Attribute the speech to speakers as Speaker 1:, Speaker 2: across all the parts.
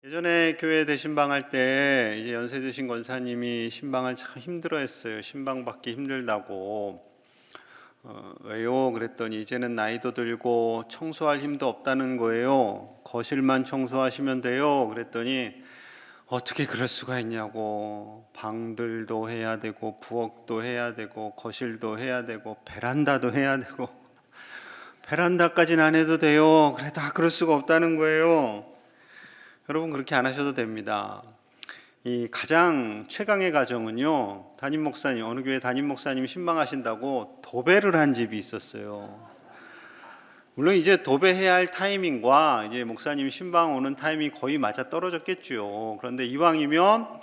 Speaker 1: 예전에 교회 대신방할 때 이제 연세 드신 권사님이 신방을 참 힘들어했어요. 신방 받기 힘들다고. 왜요? 그랬더니 이제는 나이도 들고 청소할 힘도 없다는 거예요. 거실만 청소하시면 돼요. 그랬더니 어떻게 그럴 수가 있냐고. 방들도 해야 되고 부엌도 해야 되고 거실도 해야 되고 베란다도 해야 되고 베란다까지는 안 해도 돼요. 그래도 그럴 수가 없다는 거예요. 여러분 그렇게 안 하셔도 됩니다. 이 가장 최강의 가정은요, 담임 목사님, 어느 교회 담임 목사님이 신방하신다고 도배를 한 집이 있었어요. 물론 이제 도배해야 할 타이밍과 이제 목사님 신방 오는 타이밍이 거의 맞아 떨어졌겠죠. 그런데 이왕이면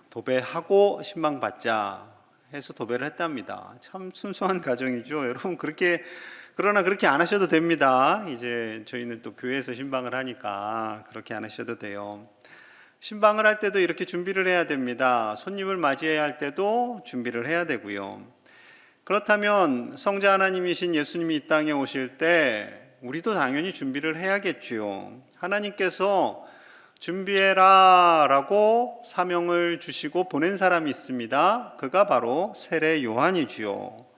Speaker 1: 도배하고 신방 받자 해서 도배를 했답니다. 참 순수한 가정이죠. 여러분 그러나 그렇게 안 하셔도 됩니다. 이제 저희는 또 교회에서 신방을 하니까 그렇게 안 하셔도 돼요. 신방을 할 때도 이렇게 준비를 해야 됩니다. 손님을 맞이해야 할 때도 준비를 해야 되고요. 그렇다면 성자 하나님이신 예수님이 이 땅에 오실 때 우리도 당연히 준비를 해야겠지요. 하나님께서 준비해라 라고 사명을 주시고 보낸 사람이 있습니다. 그가 바로 세례 요한이지요.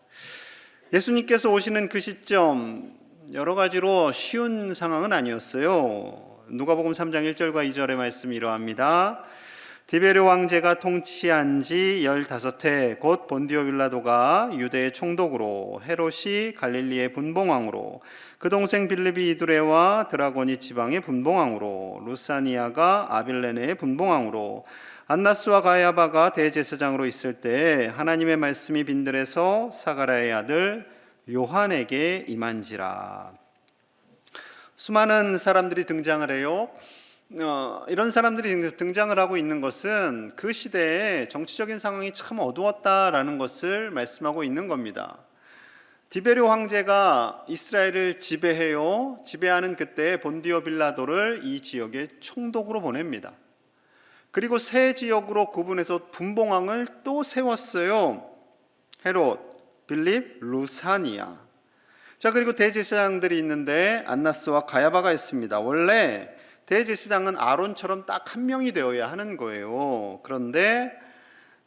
Speaker 1: 예수님께서 오시는 그 시점 여러 가지로 쉬운 상황은 아니었어요. 누가복음 3장 1절과 2절의 말씀이 이러합니다. 디베르 왕제가 통치한 지 15해 곧 본디오 빌라도가 유대의 총독으로, 헤롯이 갈릴리의 분봉왕으로, 그 동생 빌립이 이두레와 드라고니 지방의 분봉왕으로, 루사니아가 아빌레네의 분봉왕으로, 안나스와 가야바가 대제사장으로 있을 때 하나님의 말씀이 빈들에서 사가랴의 아들 요한에게 임한지라. 수많은 사람들이 등장을 해요. 이런 사람들이 등장을 하고 있는 것은 그 시대에 정치적인 상황이 참 어두웠다라는 것을 말씀하고 있는 겁니다. 디베르 황제가 이스라엘을 지배하는 그때 본디오 빌라도를 이 지역의 총독으로 보냅니다. 그리고 세 지역으로 구분해서 분봉왕을 또 세웠어요. 헤롯, 빌립, 루사니아. 자, 그리고 대제사장들이 있는데 안나스와 가야바가 있습니다. 원래 대제사장은 아론처럼 딱 한 명이 되어야 하는 거예요. 그런데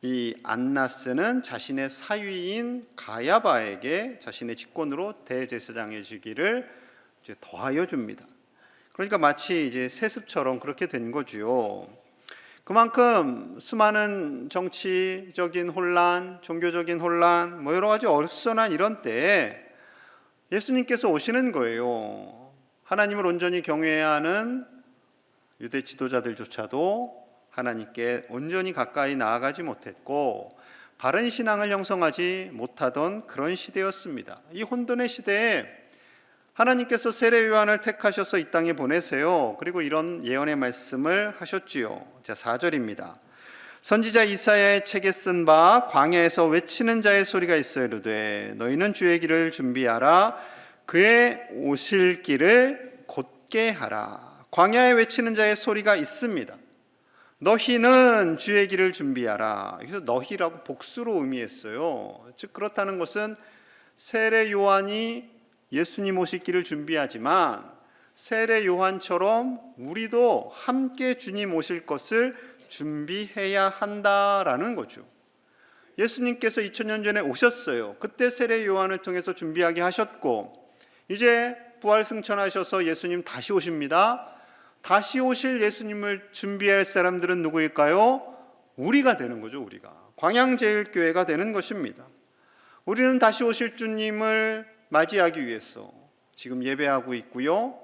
Speaker 1: 이 안나스는 자신의 사위인 가야바에게 자신의 직권으로 대제사장해지기를 이제 더하여 줍니다. 그러니까 마치 이제 세습처럼 그렇게 된 거지요. 그만큼 수많은 정치적인 혼란, 종교적인 혼란, 여러 가지 어수선한 이런 때에 예수님께서 오시는 거예요. 하나님을 온전히 경외해야 하는 유대 지도자들조차도 하나님께 온전히 가까이 나아가지 못했고 바른 신앙을 형성하지 못하던 그런 시대였습니다. 이 혼돈의 시대에 하나님께서 세례 요한을 택하셔서 이 땅에 보내세요. 그리고 이런 예언의 말씀을 하셨지요. 자, 4절입니다. 선지자 이사야의 책에 쓴 바 광야에서 외치는 자의 소리가 있어 이르되 너희는 주의 길을 준비하라. 그의 오실 길을 곧게 하라. 광야에 외치는 자의 소리가 있습니다. 너희는 주의 길을 준비하라. 여기서 너희라고 복수로 의미했어요. 즉 그렇다는 것은 세례 요한이 예수님 오실 길을 준비하지만 세례 요한처럼 우리도 함께 주님 오실 것을 준비해야 한다라는 거죠. 예수님께서 2000년 전에 오셨어요. 그때 세례 요한을 통해서 준비하게 하셨고 이제 부활승천하셔서 예수님 다시 오십니다. 다시 오실 예수님을 준비할 사람들은 누구일까요? 우리가 되는 거죠. 우리가 광양제일교회가 되는 것입니다. 우리는 다시 오실 주님을 맞이하기 위해서 지금 예배하고 있고요.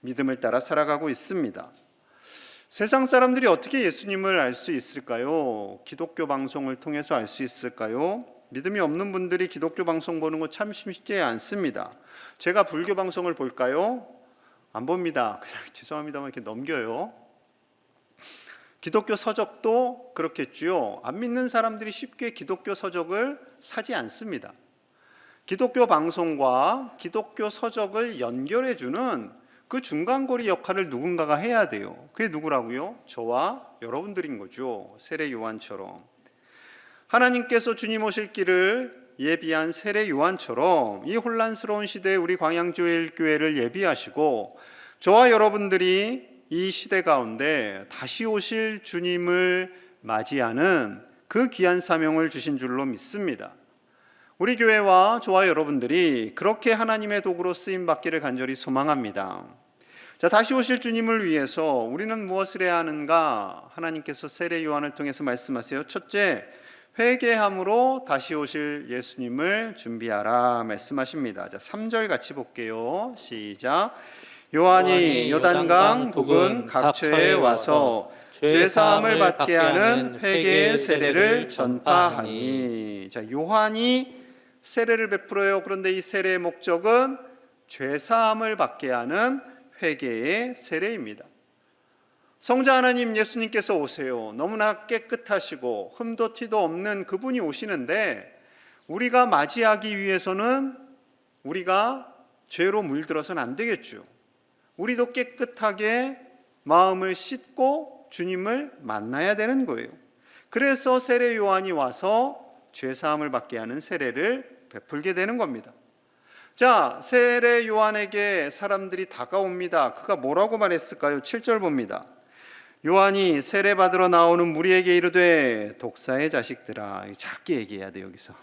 Speaker 1: 믿음을 따라 살아가고 있습니다. 세상 사람들이 어떻게 예수님을 알 수 있을까요? 기독교 방송을 통해서 알 수 있을까요? 믿음이 없는 분들이 기독교 방송 보는 거 참 쉽지 않습니다. 제가 불교 방송을 볼까요? 안 봅니다. 그냥 죄송합니다만 이렇게 넘겨요. 기독교 서적도 그렇겠죠. 안 믿는 사람들이 쉽게 기독교 서적을 사지 않습니다. 기독교 방송과 기독교 서적을 연결해주는 그 중간고리 역할을 누군가가 해야 돼요. 그게 누구라고요? 저와 여러분들인 거죠. 세례 요한처럼. 하나님께서 주님 오실 길을 예비한 세례 요한처럼 이 혼란스러운 시대에 우리 광양교회를 예비하시고 저와 여러분들이 이 시대 가운데 다시 오실 주님을 맞이하는 그 귀한 사명을 주신 줄로 믿습니다. 우리 교회와 저와 여러분들이 그렇게 하나님의 도구로 쓰임 받기를 간절히 소망합니다. 자, 다시 오실 주님을 위해서 우리는 무엇을 해야 하는가? 하나님께서 세례 요한을 통해서 말씀하세요. 첫째, 회개함으로 다시 오실 예수님을 준비하라 말씀하십니다. 자, 3절 같이 볼게요. 시작. 요한이 요단강 북은 각처에 와서 죄사함을 받게 하는 회개의 세례를 전파하니. 자, 요한이 세례를 베풀어요. 그런데 이 세례의 목적은 죄사함을 받게 하는 회개의 세례입니다. 성자 하나님 예수님께서 오세요. 너무나 깨끗하시고 흠도 티도 없는 그분이 오시는데 우리가 맞이하기 위해서는 우리가 죄로 물들어서는 안 되겠죠. 우리도 깨끗하게 마음을 씻고 주님을 만나야 되는 거예요. 그래서 세례 요한이 와서 죄사함을 받게 하는 세례를 베풀게 되는 겁니다. 자, 세례 요한에게 사람들이 다가옵니다. 그가 뭐라고 말했을까요? 7절 봅니다. 요한이 세례 받으러 나오는 무리에게 이르되 독사의 자식들아, 작게 얘기해야 돼 여기서.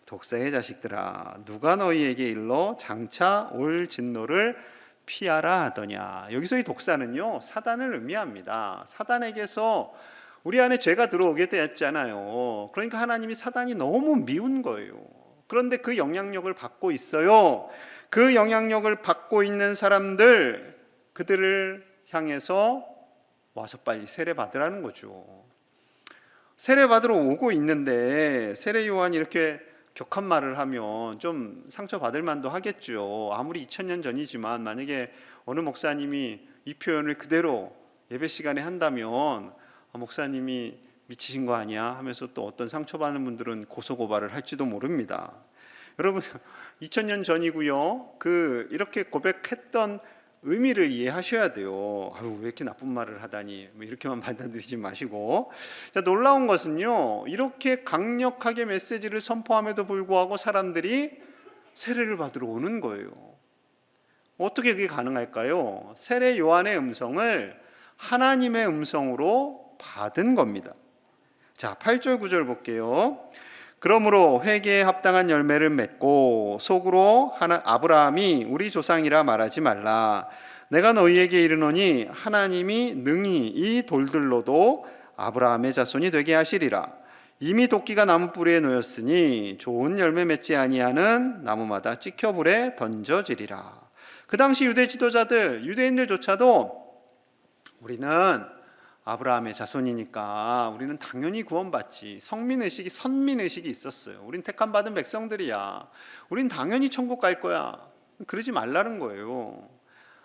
Speaker 1: 독사의 자식들아, 누가 너희에게 일러 장차 올 진노를 피하라 하더냐. 여기서 이 독사는요, 사단을 의미합니다. 사단에게서 우리 안에 죄가 들어오게 되었잖아요. 그러니까 하나님이 사단이 너무 미운 거예요. 그런데 그 영향력을 받고 있어요. 그 영향력을 받고 있는 사람들, 그들을 향해서 와서 빨리 세례 받으라는 거죠. 세례 받으러 오고 있는데 세례 요한이 이렇게 격한 말을 하면 좀 상처받을 만도 하겠죠. 아무리 2000년 전이지만 만약에 어느 목사님이 이 표현을 그대로 예배 시간에 한다면 목사님이 미치신 거 아니야 하면서 또 어떤 상처받는 분들은 고소고발을 할지도 모릅니다. 여러분 2000년 전이고요. 이렇게 고백했던 의미를 이해하셔야 돼요. 아유, 왜 이렇게 나쁜 말을 하다니, 이렇게만 받아들이지 마시고. 자, 놀라운 것은요, 이렇게 강력하게 메시지를 선포함에도 불구하고 사람들이 세례를 받으러 오는 거예요. 어떻게 그게 가능할까요? 세례 요한의 음성을 하나님의 음성으로 받은 겁니다. 자, 8절 9절 볼게요. 그러므로 회개에 합당한 열매를 맺고 속으로 아브라함이 우리 조상이라 말하지 말라. 내가 너희에게 이르노니 하나님이 능히 이 돌들로도 아브라함의 자손이 되게 하시리라. 이미 도끼가 나무 뿌리에 놓였으니 좋은 열매 맺지 아니하는 나무마다 찍혀 불에 던져지리라. 그 당시 유대 지도자들, 유대인들조차도 우리는 아브라함의 자손이니까 우리는 당연히 구원받지. 선민의식이 있었어요. 우린 택함받은 백성들이야. 우린 당연히 천국 갈 거야. 그러지 말라는 거예요.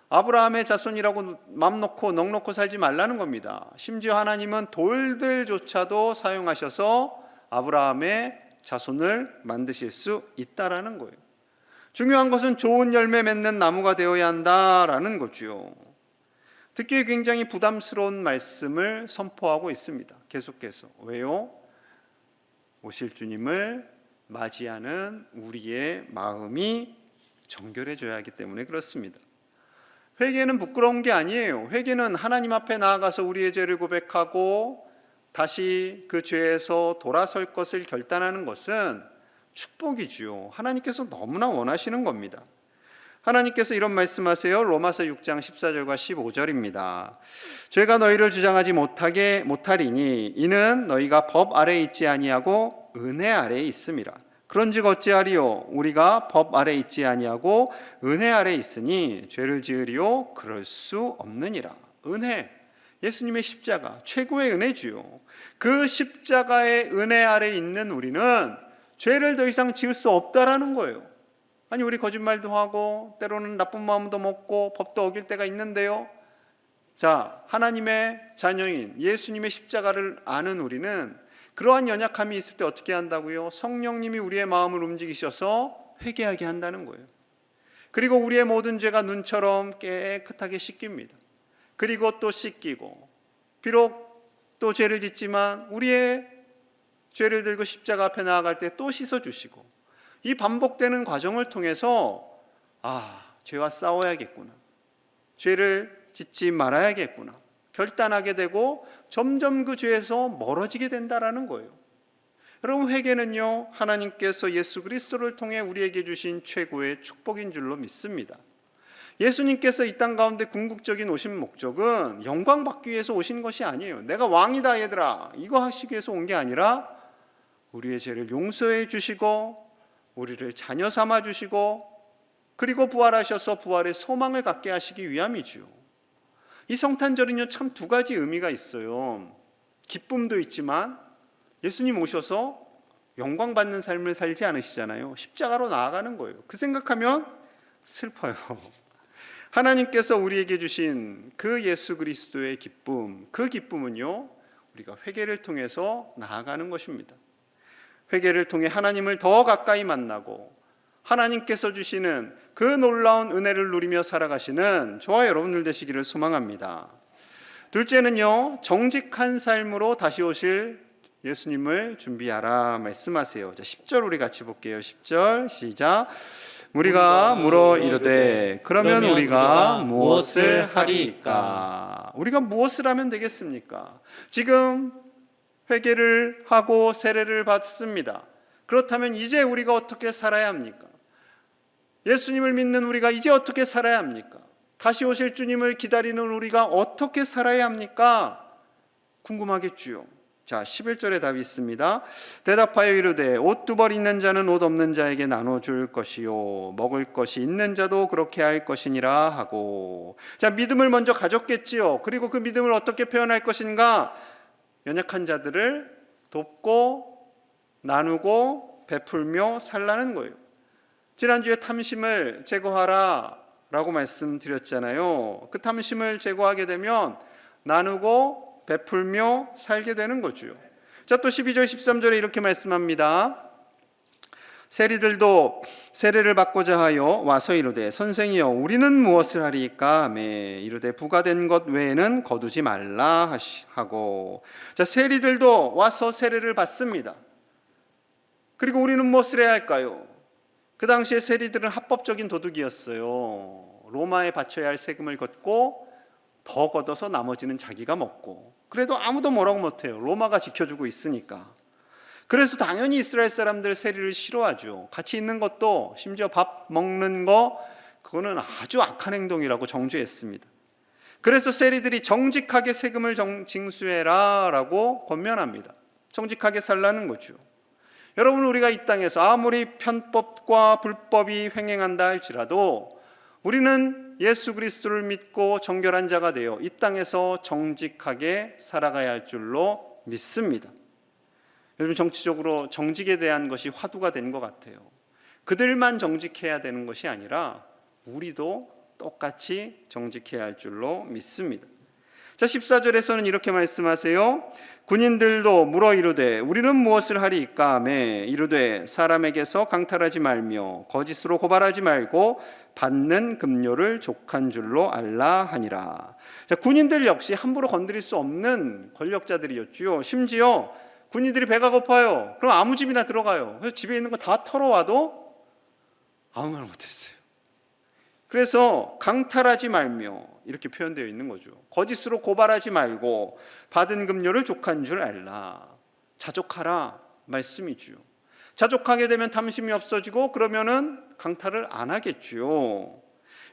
Speaker 1: 아브라함의 자손이라고 맘 놓고 넋 놓고 살지 말라는 겁니다. 심지어 하나님은 돌들조차도 사용하셔서 아브라함의 자손을 만드실 수 있다라는 거예요. 중요한 것은 좋은 열매 맺는 나무가 되어야 한다라는 거죠. 듣기에 굉장히 부담스러운 말씀을 선포하고 있습니다. 계속해서. 왜요? 오실 주님을 맞이하는 우리의 마음이 정결해져야 하기 때문에 그렇습니다. 회개는 부끄러운 게 아니에요. 회개는 하나님 앞에 나아가서 우리의 죄를 고백하고 다시 그 죄에서 돌아설 것을 결단하는 것은 축복이지요. 하나님께서 너무나 원하시는 겁니다. 하나님께서 이런 말씀하세요. 로마서 6장 14절과 15절입니다. 죄가 너희를 주장하지 못하리니 이는 너희가 법 아래에 있지 아니하고 은혜 아래에 있음이라. 그런즉 어찌하리요? 우리가 법 아래에 있지 아니하고 은혜 아래에 있으니 죄를 지으리요? 그럴 수 없느니라. 은혜, 예수님의 십자가 최고의 은혜지요. 그 십자가의 은혜 아래에 있는 우리는 죄를 더 이상 지을 수 없다라는 거예요. 아니, 우리 거짓말도 하고 때로는 나쁜 마음도 먹고 법도 어길 때가 있는데요. 자, 하나님의 자녀인 예수님의 십자가를 아는 우리는 그러한 연약함이 있을 때 어떻게 한다고요? 성령님이 우리의 마음을 움직이셔서 회개하게 한다는 거예요. 그리고 우리의 모든 죄가 눈처럼 깨끗하게 씻깁니다. 그리고 또 씻기고, 비록 또 죄를 짓지만 우리의 죄를 들고 십자가 앞에 나아갈 때 또 씻어주시고, 이 반복되는 과정을 통해서 죄와 싸워야겠구나, 죄를 짓지 말아야겠구나 결단하게 되고 점점 그 죄에서 멀어지게 된다라는 거예요. 여러분, 회개는요, 하나님께서 예수 그리스도를 통해 우리에게 주신 최고의 축복인 줄로 믿습니다. 예수님께서 이 땅 가운데 궁극적인 오신 목적은 영광 받기 위해서 오신 것이 아니에요. 내가 왕이다 얘들아 이거 하시기 위해서 온 게 아니라 우리의 죄를 용서해 주시고 우리를 자녀 삼아 주시고 그리고 부활하셔서 부활의 소망을 갖게 하시기 위함이죠. 이 성탄절은요, 참 두 가지 의미가 있어요. 기쁨도 있지만 예수님 오셔서 영광 받는 삶을 살지 않으시잖아요. 십자가로 나아가는 거예요. 그 생각하면 슬퍼요. 하나님께서 우리에게 주신 그 예수 그리스도의 기쁨, 그 기쁨은요, 우리가 회개를 통해서 나아가는 것입니다. 회개를 통해 하나님을 더 가까이 만나고 하나님께서 주시는 그 놀라운 은혜를 누리며 살아가시는 저와 여러분들 되시기를 소망합니다. 둘째는요, 정직한 삶으로 다시 오실 예수님을 준비하라 말씀하세요. 자, 10절 우리 같이 볼게요. 10절 시작. 우리가 물어 이르되 그러면 우리가 무엇을 하리이까? 우리가 무엇을 하면 되겠습니까? 지금 회개를 하고 세례를 받습니다. 그렇다면 이제 우리가 어떻게 살아야 합니까? 예수님을 믿는 우리가 이제 어떻게 살아야 합니까? 다시 오실 주님을 기다리는 우리가 어떻게 살아야 합니까? 궁금하겠지요. 자, 11절에 답이 있습니다. 대답하여 이르되 옷 두 벌 있는 자는 옷 없는 자에게 나눠줄 것이요 먹을 것이 있는 자도 그렇게 할 것이니라 하고. 자, 믿음을 먼저 가졌겠지요. 그리고 그 믿음을 어떻게 표현할 것인가? 연약한 자들을 돕고 나누고 베풀며 살라는 거예요. 지난주에 탐심을 제거하라 라고 말씀드렸잖아요. 그 탐심을 제거하게 되면 나누고 베풀며 살게 되는 거죠. 자, 또 12절 13절에 이렇게 말씀합니다. 세리들도 세례를 받고자 하여 와서 이르되 선생이여 우리는 무엇을 하리이까? 이르되 부과된 것 외에는 거두지 말라 하고. 자, 세리들도 와서 세례를 받습니다. 그리고 우리는 무엇을 해야 할까요? 그 당시에 세리들은 합법적인 도둑이었어요. 로마에 바쳐야 할 세금을 걷고 더 걷어서 나머지는 자기가 먹고. 그래도 아무도 뭐라고 못해요. 로마가 지켜주고 있으니까. 그래서 당연히 이스라엘 사람들 세리를 싫어하죠. 같이 있는 것도, 심지어 밥 먹는 거, 그거는 아주 악한 행동이라고 정죄했습니다. 그래서 세리들이 정직하게 세금을 징수해라 라고 권면합니다. 정직하게 살라는 거죠. 여러분, 우리가 이 땅에서 아무리 편법과 불법이 횡행한다 할지라도 우리는 예수 그리스도를 믿고 정결한 자가 되어 이 땅에서 정직하게 살아가야 할 줄로 믿습니다. 여러분, 정치적으로 정직에 대한 것이 화두가 된 것 같아요. 그들만 정직해야 되는 것이 아니라 우리도 똑같이 정직해야 할 줄로 믿습니다. 자, 14절에서는 이렇게 말씀하세요. 군인들도 물어 이르되 우리는 무엇을 하리이까? 이르되 사람에게서 강탈하지 말며 거짓으로 고발하지 말고 받는 급료를 족한 줄로 알라 하니라. 자, 군인들 역시 함부로 건드릴 수 없는 권력자들이었죠. 심지어 군인들이 배가 고파요. 그럼 아무 집이나 들어가요. 그래서 집에 있는 거 다 털어와도 아무 말 못했어요. 그래서 강탈하지 말며 이렇게 표현되어 있는 거죠. 거짓으로 고발하지 말고 받은 급료를 족한 줄 알라. 자족하라 말씀이죠. 자족하게 되면 탐심이 없어지고 그러면은 강탈을 안 하겠죠.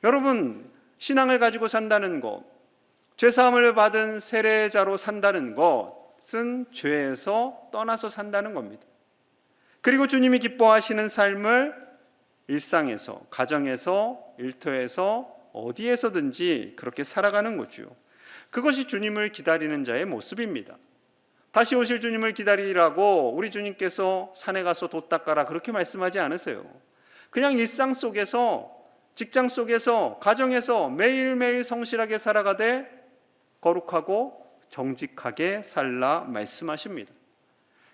Speaker 1: 여러분, 신앙을 가지고 산다는 것, 죄사함을 받은 세례자로 산다는 것은 죄에서 떠나서 산다는 겁니다. 그리고 주님이 기뻐하시는 삶을 일상에서, 가정에서, 일터에서, 어디에서든지 그렇게 살아가는 거죠. 그것이 주님을 기다리는 자의 모습입니다. 다시 오실 주님을 기다리라고 우리 주님께서 산에 가서 돛 닦아라 그렇게 말씀하지 않으세요. 그냥 일상 속에서, 직장 속에서, 가정에서 매일매일 성실하게 살아가되 거룩하고 정직하게 살라 말씀하십니다.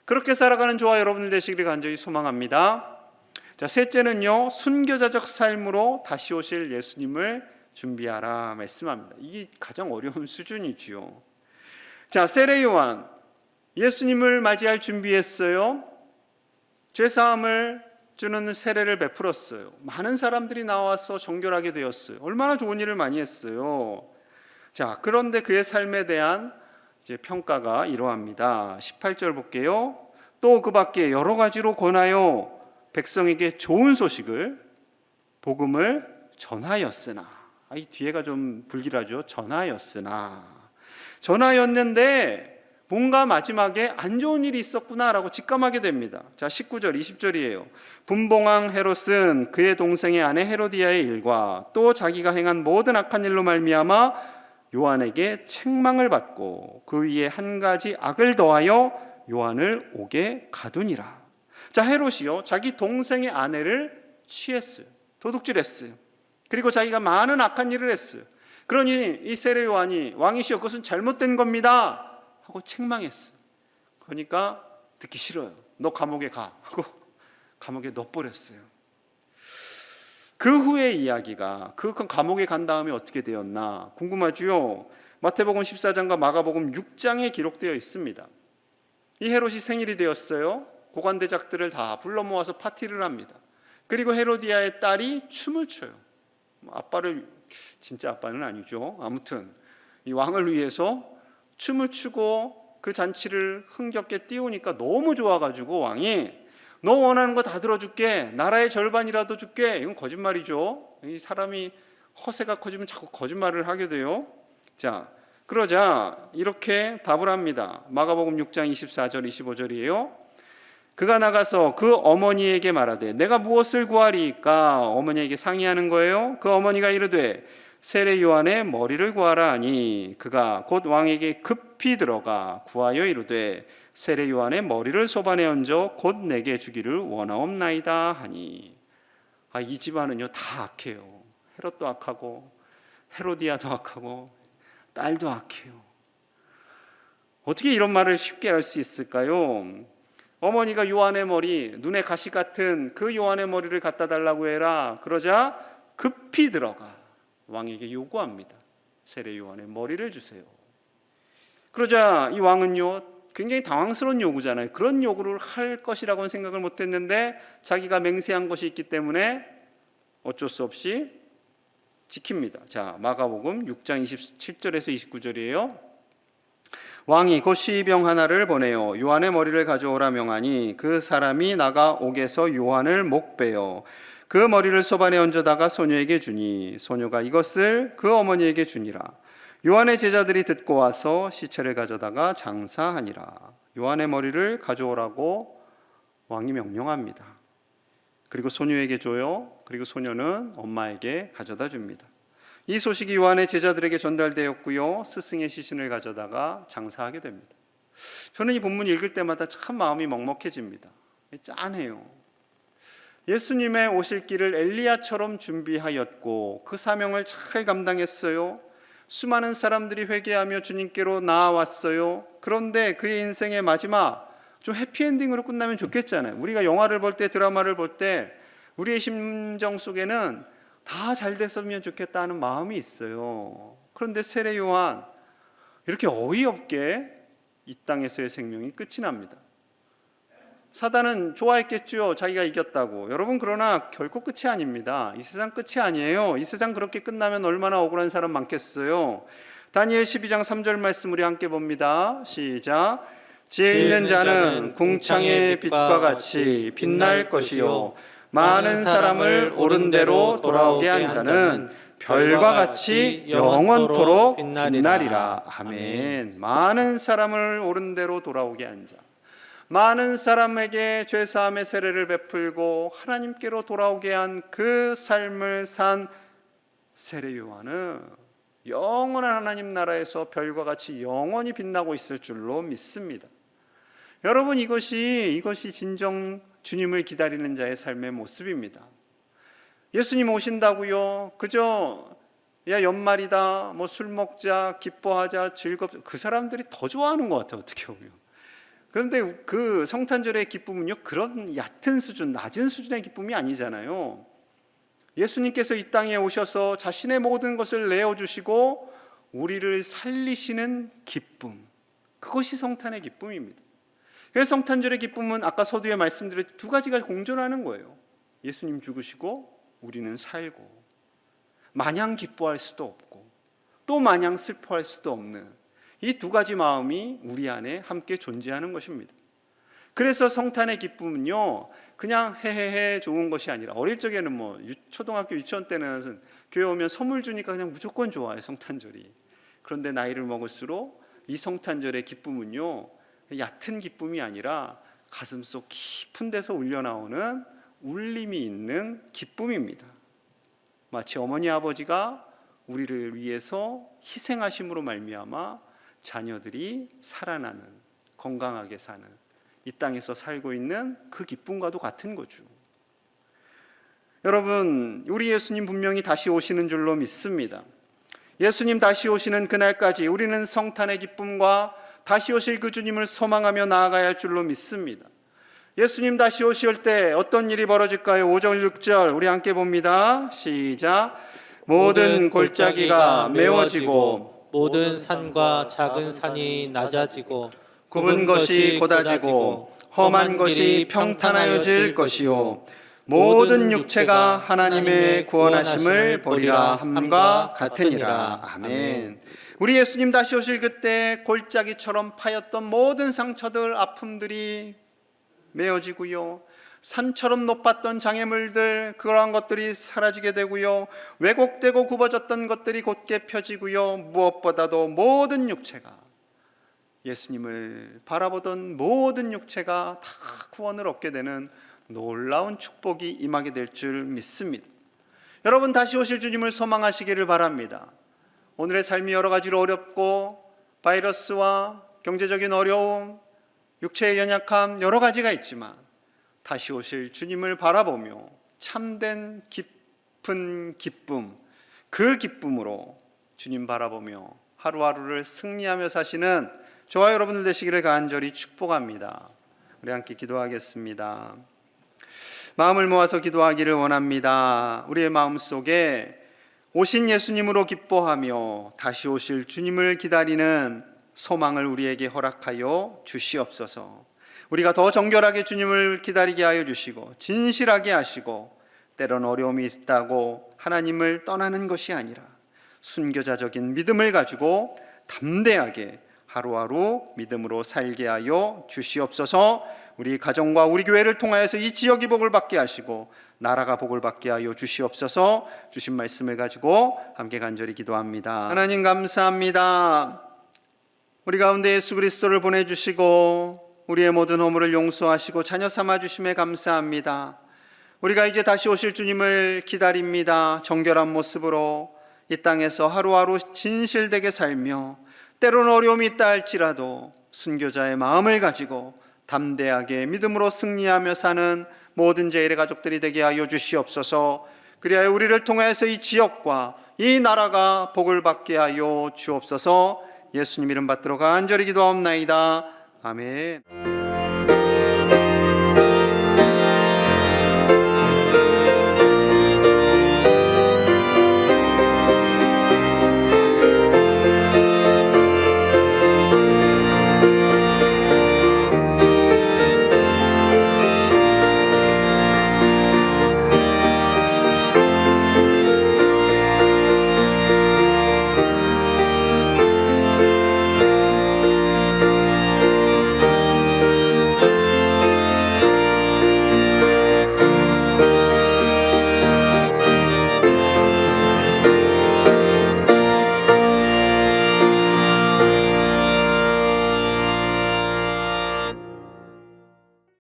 Speaker 1: 그렇게 살아가는 저와 여러분들 되시기를 간절히 소망합니다. 자, 셋째는요, 순교자적 삶으로 다시 오실 예수님을 준비하라 말씀합니다. 이게 가장 어려운 수준이지요. 자, 세례 요한, 예수님을 맞이할 준비했어요. 죄사함을 주는 세례를 베풀었어요. 많은 사람들이 나와서 정결하게 되었어요. 얼마나 좋은 일을 많이 했어요. 자, 그런데 그의 삶에 대한 이제 평가가 이러합니다. 18절 볼게요. 또 그 밖에 여러 가지로 권하여 백성에게 좋은 소식을, 복음을 전하였으나. 이 뒤에가 좀 불길하죠. 전하였는데 뭔가 마지막에 안 좋은 일이 있었구나라고 직감하게 됩니다. 자, 19절 20절이에요. 분봉왕 헤롯은 그의 동생의 아내 헤로디아의 일과 또 자기가 행한 모든 악한 일로 말미암아 요한에게 책망을 받고 그 위에 한 가지 악을 더하여 요한을 옥에 가두니라. 자, 헤롯이요, 자기 동생의 아내를 취했어요. 도둑질했어요. 그리고 자기가 많은 악한 일을 했어요. 그러니 이 세례 요한이 왕이시여 그것은 잘못된 겁니다 하고 책망했어요. 그러니까 듣기 싫어요. 너 감옥에 가 하고 감옥에 넣어버렸어요. 그 후의 이야기가, 그 감옥에 간 다음에 어떻게 되었나 궁금하죠. 마태복음 14장과 마가복음 6장에 기록되어 있습니다. 이 헤롯이 생일이 되었어요. 고관대작들을 다 불러 모아서 파티를 합니다. 그리고 헤로디아의 딸이 춤을 춰요. 아빠를, 진짜 아빠는 아니죠. 아무튼 이 왕을 위해서 춤을 추고 그 잔치를 흥겹게 띄우니까 너무 좋아가지고 왕이 너 원하는 거 다 들어줄게, 나라의 절반이라도 줄게. 이건 거짓말이죠. 이 사람이 허세가 커지면 자꾸 거짓말을 하게 돼요. 자, 그러자 이렇게 답을 합니다. 마가복음 6장 24절 25절이에요. 그가 나가서 그 어머니에게 말하되 내가 무엇을 구하리이까? 어머니에게 상의하는 거예요. 그 어머니가 이르되 세례 요한의 머리를 구하라 하니 그가 곧 왕에게 급히 들어가 구하여 이르되 세례 요한의 머리를 소반에 얹어 곧 내게 주기를 원하옵나이다 하니. 이 집안은요 다 악해요. 헤롯도 악하고 헤로디아도 악하고 딸도 악해요. 어떻게 이런 말을 쉽게 할 수 있을까요? 어머니가 요한의 머리, 눈에 가시 같은 그 요한의 머리를 갖다 달라고 해라. 그러자 급히 들어가 왕에게 요구합니다. 세례 요한의 머리를 주세요. 그러자 이 왕은요 굉장히 당황스러운 요구잖아요. 그런 요구를 할 것이라고는 생각을 못했는데 자기가 맹세한 것이 있기 때문에 어쩔 수 없이 지킵니다. 자, 마가복음 6장 27절에서 29절이에요. 왕이 곧 시병 하나를 보내어 요한의 머리를 가져오라 명하니 그 사람이 나가 옥에서 요한을 목베어 그 머리를 소반에 얹어다가 소녀에게 주니 소녀가 이것을 그 어머니에게 주니라. 요한의 제자들이 듣고 와서 시체를 가져다가 장사하니라. 요한의 머리를 가져오라고 왕이 명령합니다. 그리고 소녀에게 줘요. 그리고 소녀는 엄마에게 가져다 줍니다. 이 소식이 요한의 제자들에게 전달되었고요. 스승의 시신을 가져다가 장사하게 됩니다. 저는 이 본문 읽을 때마다 참 마음이 먹먹해집니다. 짠해요. 예수님의 오실 길을 엘리야처럼 준비하였고 그 사명을 잘 감당했어요. 수많은 사람들이 회개하며 주님께로 나아왔어요. 그런데 그의 인생의 마지막 좀 해피엔딩으로 끝나면 좋겠잖아요. 우리가 영화를 볼 때, 드라마를 볼 때 우리의 심정 속에는 다 잘 됐으면 좋겠다는 마음이 있어요. 그런데 세례 요한 이렇게 어이없게 이 땅에서의 생명이 끝이 납니다. 사단은 좋아했겠죠. 자기가 이겼다고. 여러분, 그러나 결코 끝이 아닙니다. 이 세상 끝이 아니에요. 이 세상 그렇게 끝나면 얼마나 억울한 사람 많겠어요. 다니엘 12장 3절 말씀 우리 함께 봅니다. 시작. 지혜 있는 자는 궁창의 빛과 같이 빛날 것이요 많은 사람을 옳은 대로 돌아오게 한 자는 별과 같이 영원토록 빛나리라. 아멘. 많은 사람을 옳은 대로 돌아오게 한 자, 많은 사람에게 죄사함의 세례를 베풀고 하나님께로 돌아오게 한 그 삶을 산 세례 요한은 영원한 하나님 나라에서 별과 같이 영원히 빛나고 있을 줄로 믿습니다. 여러분, 이것이 진정 주님을 기다리는 자의 삶의 모습입니다. 예수님 오신다고요? 그저 야 연말이다, 술 먹자, 기뻐하자, 그 사람들이 더 좋아하는 것 같아요. 어떻게 보면. 그런데 그 성탄절의 기쁨은요 그런 얕은 수준, 낮은 수준의 기쁨이 아니잖아요. 예수님께서 이 땅에 오셔서 자신의 모든 것을 내어주시고 우리를 살리시는 기쁨, 그것이 성탄의 기쁨입니다. 그래서 성탄절의 기쁨은 아까 서두에 말씀드렸듯이 두 가지가 공존하는 거예요. 예수님 죽으시고 우리는 살고, 마냥 기뻐할 수도 없고 또 마냥 슬퍼할 수도 없는 이 두 가지 마음이 우리 안에 함께 존재하는 것입니다. 그래서 성탄의 기쁨은요, 그냥 헤헤헤 좋은 것이 아니라, 어릴 적에는 초등학교 유치원 때는 교회 오면 선물 주니까 그냥 무조건 좋아요, 성탄절이. 그런데 나이를 먹을수록 이 성탄절의 기쁨은요, 얕은 기쁨이 아니라 가슴속 깊은 데서 울려나오는 울림이 있는 기쁨입니다. 마치 어머니 아버지가 우리를 위해서 희생하심으로 말미암아 자녀들이 살아나는, 건강하게 사는, 이 땅에서 살고 있는 그 기쁨과도 같은 거죠. 여러분, 우리 예수님 분명히 다시 오시는 줄로 믿습니다. 예수님 다시 오시는 그날까지 우리는 성탄의 기쁨과 다시 오실 그 주님을 소망하며 나아가야 할 줄로 믿습니다. 예수님 다시 오실 때 어떤 일이 벌어질까요? 5절 6절 우리 함께 봅니다. 시작. 모든 골짜기가 메워지고
Speaker 2: 모든 산과 작은 산이 낮아지고
Speaker 1: 굽은 것이 곧아지고 험한 것이 평탄하여질 것이요 모든 육체가 하나님의 구원하심을 보리라 함과 같으니라. 아멘. 우리 예수님 다시 오실 그때 골짜기처럼 파였던 모든 상처들, 아픔들이 메어지고요, 산처럼 높았던 장애물들, 그러한 것들이 사라지게 되고요, 왜곡되고 굽어졌던 것들이 곧게 펴지고요, 무엇보다도 모든 육체가, 예수님을 바라보던 모든 육체가 다 구원을 얻게 되는 놀라운 축복이 임하게 될 줄 믿습니다. 여러분, 다시 오실 주님을 소망하시기를 바랍니다. 오늘의 삶이 여러 가지로 어렵고 바이러스와 경제적인 어려움, 육체의 연약함, 여러 가지가 있지만 다시 오실 주님을 바라보며 참된 깊은 기쁨, 그 기쁨으로 주님 바라보며 하루하루를 승리하며 사시는 저와 여러분들 되시기를 간절히 축복합니다. 우리 함께 기도하겠습니다. 마음을 모아서 기도하기를 원합니다. 우리의 마음속에 오신 예수님으로 기뻐하며 다시 오실 주님을 기다리는 소망을 우리에게 허락하여 주시옵소서. 우리가 더 정결하게 주님을 기다리게 하여 주시고 진실하게 하시고, 때론 어려움이 있다고 하나님을 떠나는 것이 아니라 순교자적인 믿음을 가지고 담대하게 하루하루 믿음으로 살게 하여 주시옵소서. 우리 가정과 우리 교회를 통하여서 이 지역이 복을 받게 하시고 나라가 복을 받게 하여 주시옵소서. 주신 말씀을 가지고 함께 간절히 기도합니다. 하나님 감사합니다. 우리 가운데 예수 그리스도를 보내주시고 우리의 모든 허물을 용서하시고 자녀 삼아주심에 감사합니다. 우리가 이제 다시 오실 주님을 기다립니다. 정결한 모습으로 이 땅에서 하루하루 진실되게 살며, 때로는 어려움이 있다 할지라도 순교자의 마음을 가지고 담대하게 믿음으로 승리하며 사는 모든 제1의 가족들이 되게 하여 주시옵소서. 그리하여 우리를 통해서 이 지역과 이 나라가 복을 받게 하여 주옵소서. 예수님 이름 받들어 간절히 기도하옵나이다. 아멘.